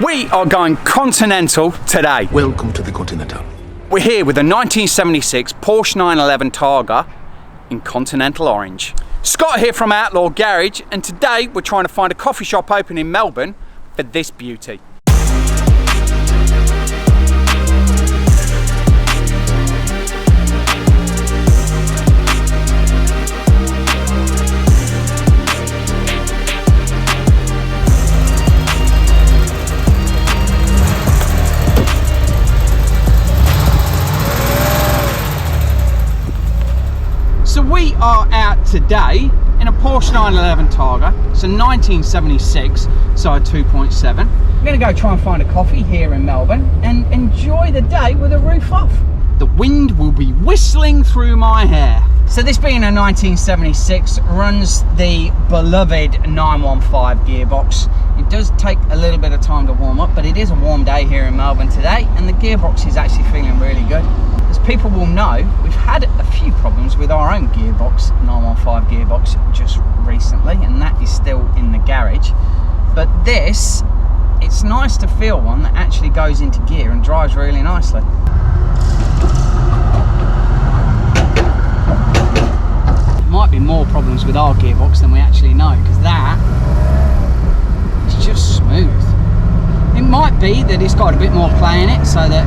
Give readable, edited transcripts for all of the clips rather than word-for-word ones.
We are going Continental today. Welcome to the Continental. We're here with a 1976 Porsche 911 Targa in Continental Orange. Scott here from Outlaw Garage, and today we're trying to find a coffee shop open in Melbourne for this beauty. So we are out today in a Porsche 911 Targa. It's a 1976, so a 2.7. We're going to go try and find a coffee here in Melbourne and enjoy the day with the roof off. The wind will be whistling through my hair. So this being a 1976, runs the beloved 915 gearbox. It does take a little bit of time to warm up, but it is a warm day here in Melbourne today, and the gearbox is actually feeling really good. As people will know, we've had a few problems with our own gearbox, 915 gearbox, just recently, and that is still in the garage. But this, it's nice to feel one that actually goes into gear and drives really nicely. There might be more problems with our gearbox than we actually know, because that is just smooth. It might be that it's got a bit more play in it, so that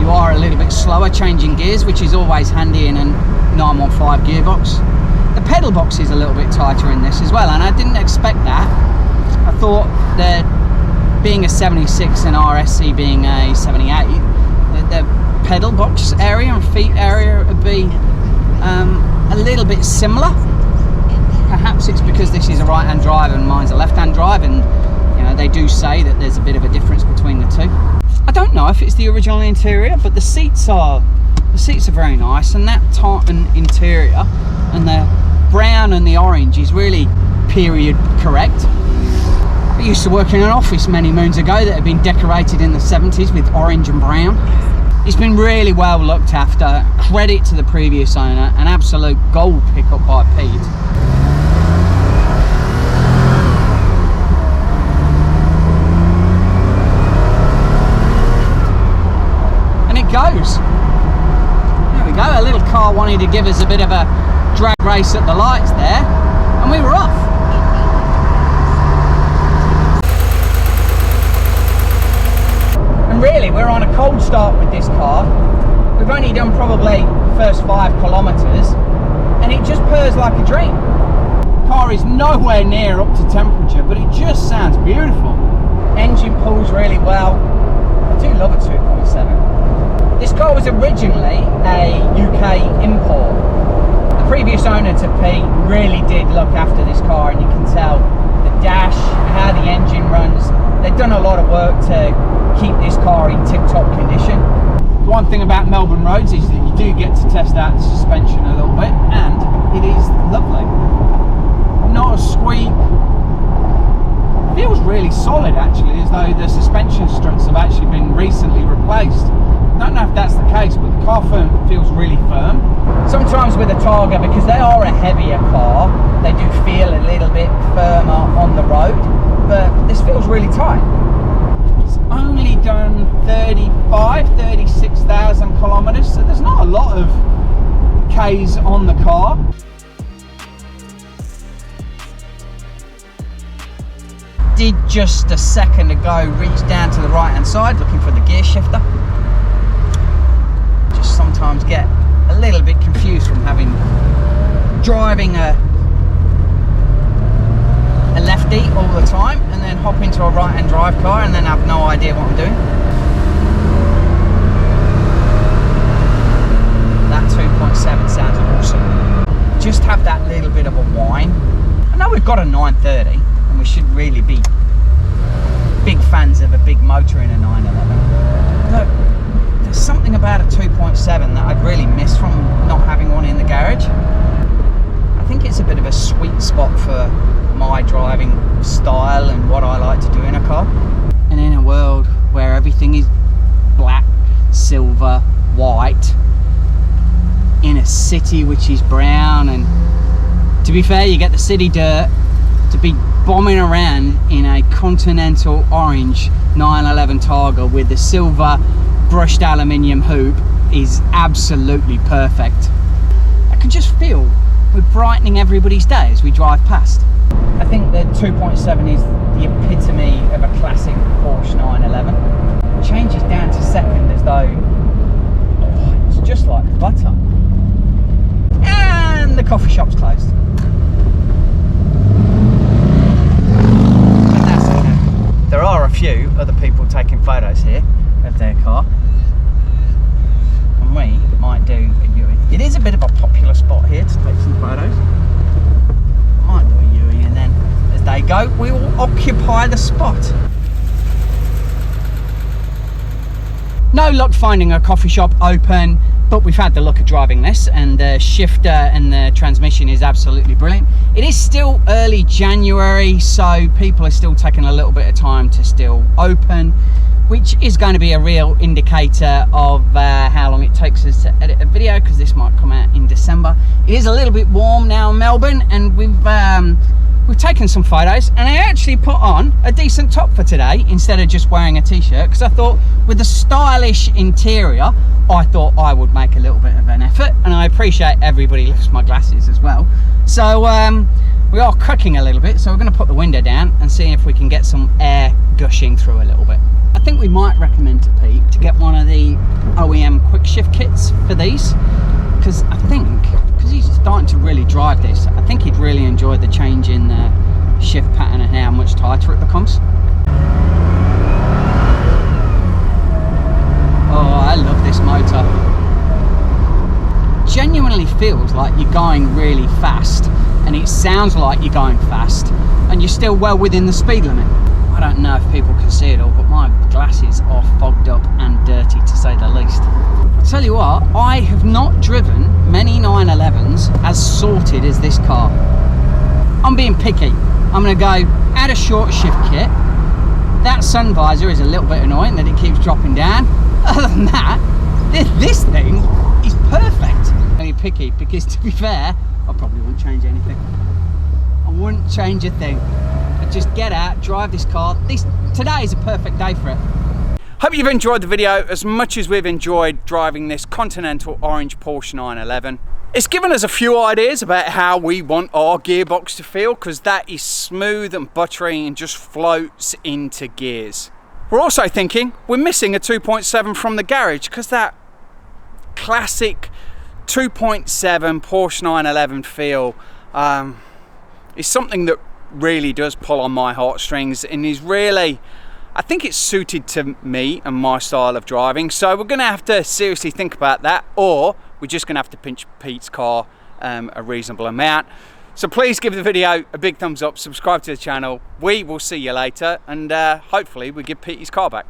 you are a little bit slower changing gears, which is always handy in a 915 gearbox. The pedal box is a little bit tighter in this as well, and I didn't expect that. I thought that being a 76 and RSC being a 78, that the pedal box area and feet area would be a little bit similar. Perhaps it's because this is a right-hand drive and mine's a left-hand drive, and you know, they do say that there's a bit of a difference between the two. I don't know if it's the original interior, but the seats are very nice, and that tartan interior and the brown and the orange is really period correct. I used to work in an office many moons ago that had been decorated in the 70s with orange and brown. It's been really well looked after. Credit to the previous owner, an absolute gold pickup by Pete. Goes. There we go, a little car wanted to give us a bit of a drag race at the lights there, and we were off. And really, we're on a cold start with this car. We've only done probably the first 5 kilometers, and it just purrs like a dream. The car is nowhere near up to temperature, but it just sounds beautiful. Engine pulls really well. I do love a 2.7. This car was originally a UK import. The previous owner to Pete really did look after this car, and you can tell the dash, how the engine runs. They've done a lot of work to keep this car in tip-top condition. The one thing about Melbourne roads is that you do get to test out the suspension a little bit, and it is lovely. Not a squeak. Feels really solid actually, as though the suspension struts have actually been recently replaced. I don't know if that's the case, but the car feels really firm. Sometimes with a Targa, because they are a heavier car, they do feel a little bit firmer on the road, but this feels really tight. It's only done 36,000 kilometers, so there's not a lot of Ks on the car. Did just a second ago reach down to the right hand side looking for the gear shifter. Just sometimes get a little bit confused from driving a lefty all the time, and then hop into a right hand drive car and then have no idea what I'm doing. That 2.7 sounds awesome. Just have that little bit of a whine. I know we've got a 930 and we should really be big fans of a big motor in a 911. Look, there's something about a 2.7 that I'd really miss from not having one in the garage. I think it's a bit of a sweet spot for my driving style and what I like to do in a car. And in a world where everything is black, silver, white, in a city which is brown, and to be fair, you get the city dirt, to be bombing around in a Continental Orange 911 Targa with the silver brushed aluminium hoop is absolutely perfect. I can just feel we're brightening everybody's day as we drive past. I think the 2.7 is the epitome of a classic Porsche 911. It changes down to second as though it's just like butter. And the coffee shop's closed. But that's okay. There are a few other people taking photos here of their car. And we might do a viewing. It is a bit of a popular spot here to take some photos. Might do a viewing, and then as they go, we will occupy the spot. No luck finding a coffee shop open, but we've had the look of driving this, and the shifter and the transmission is absolutely brilliant. It is still early January, so people are still taking a little bit of time to still open, which is going to be a real indicator of how long it takes us to edit a video, because this might come out in December. It is a little bit warm now in Melbourne, and we've taken some photos, and I actually put on a decent top for today instead of just wearing a t-shirt, because I thought with a stylish interior, I thought I would make a little bit of an effort, and I appreciate everybody lifts my glasses as well. So we are cooking a little bit, so we're going to put the window down and see if we can get some air gushing through a little bit. I think we might recommend to Pete to get one of the OEM quick shift kits for these, because I think, because he's starting to really drive this, I think he'd really enjoy the change in the shift pattern and how much tighter it becomes. Oh, I love this motor. Genuinely feels like you're going really fast, and it sounds like you're going fast, and you're still well within the speed limit. I don't know if people can see it all, but my glasses are fogged up and dirty, to say the least. I'll tell you what, I have not driven many 911s as sorted as this car. I'm being picky. I'm going to go add a short shift kit. That sun visor is a little bit annoying that it keeps dropping down. Other than that, this thing is perfect. I'm being picky because, to be fair, I probably wouldn't change anything. I wouldn't change a thing. I'd just get out, drive this car. Today is a perfect day for it. Hope you've enjoyed the video as much as we've enjoyed driving this Continental Orange Porsche 911. It's given us a few ideas about how we want our gearbox to feel, because that is smooth and buttery and just floats into gears. We're also thinking we're missing a 2.7 from the garage, because that classic 2.7 Porsche 911 feel is something that really does pull on my heartstrings, and is really, I think it's suited to me and my style of driving. So we're going to have to seriously think about that, or we're just going to have to pinch Pete's car a reasonable amount. So please give the video a big thumbs up, subscribe to the channel. We will see you later, and hopefully we give Pete his car back.